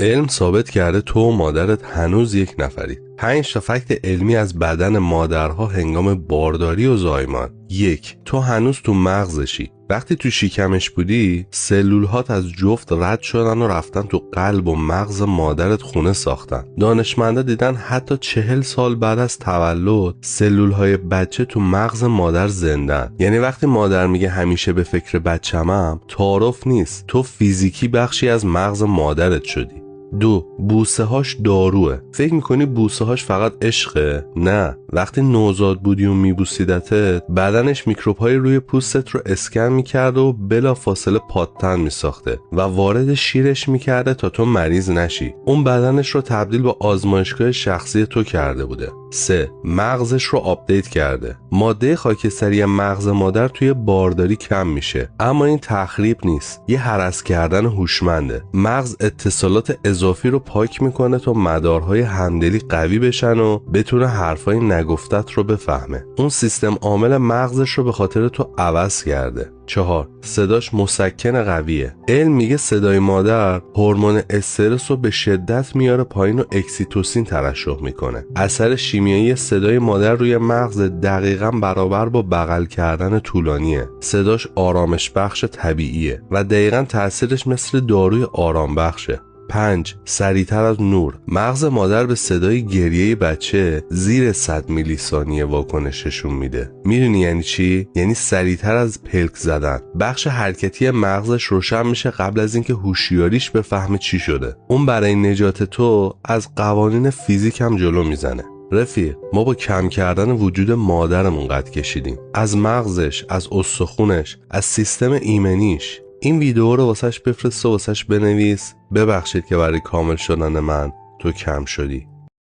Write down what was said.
علم ثابت کرده تو و مادرت هنوز یک نفرید. 5 تا فکت علمی از بدن مادرها هنگام بارداری و زایمان. 1. تو هنوز تو مغزشی. وقتی تو شکمش بودی سلولهات از جفت رد شدن و رفتن تو قلب و مغز مادرت خونه ساختن. دانشمندا دیدن حتی 40 سال بعد از تولد سلولهای بچه تو مغز مادر زندن. یعنی وقتی مادر میگه همیشه به فکر بچه‌مم، تعارف نیست، تو فیزیکی بخشی از مغز مادرت شدی. 2. بوسه هاش داروه. فکر میکنی بوسه هاش فقط عشقه؟ نه. وقتی نوزاد بودی و میبوسیدتت، بدنش میکروب های روی پوستت رو اسکن میکرده و بلا فاصله پادتن میساخته و وارد شیرش میکرده تا تو مریض نشی. اون بدنش رو تبدیل به آزمایشگاه شخصی تو کرده بوده. 3. مغزش رو آپدیت کرده. ماده خاکستری مغز مادر توی بارداری کم میشه، اما این تخریب نیست، یه هرس کردن هوشمنده. مغز اتصالات اضافی رو پاک میکنه تا مدارهای همدلی قوی بشن و بتونه حرفای نگفتت رو بفهمه. اون سیستم عامل مغزش رو به خاطر تو عوض کرده. 4. صداش مسکن قویه. علم میگه صدای مادر هورمون استرس رو به شدت میاره پایین و اکسیتوسین ترشح میکنه. اثر شیمیایی صدای مادر روی مغز دقیقاً برابر با بغل کردن طولانیه. صداش آرامش بخش طبیعیه و دقیقاً تاثیرش مثل داروی آرام بخشه. 5. سریعتر از نور. مغز مادر به صدای گریه بچه زیر 100 میلی ثانیه واکنششون میده. میدونی یعنی چی؟ یعنی سریعتر از پلک زدن. بخش حرکتی مغزش روشن میشه قبل از اینکه هوشیاریش بفهمه چی شده. اون برای نجات تو از قوانین فیزیک هم جلو میزنه. رفیق، ما با کم کردن وجود مادرمون قد کشیدیم. از مغزش، از استخونش، از سیستم ایمنیش. این ویدیو رو واسش بفرست و واسش بنویس: ببخشید که برای کامل شدن من تو کم شدی.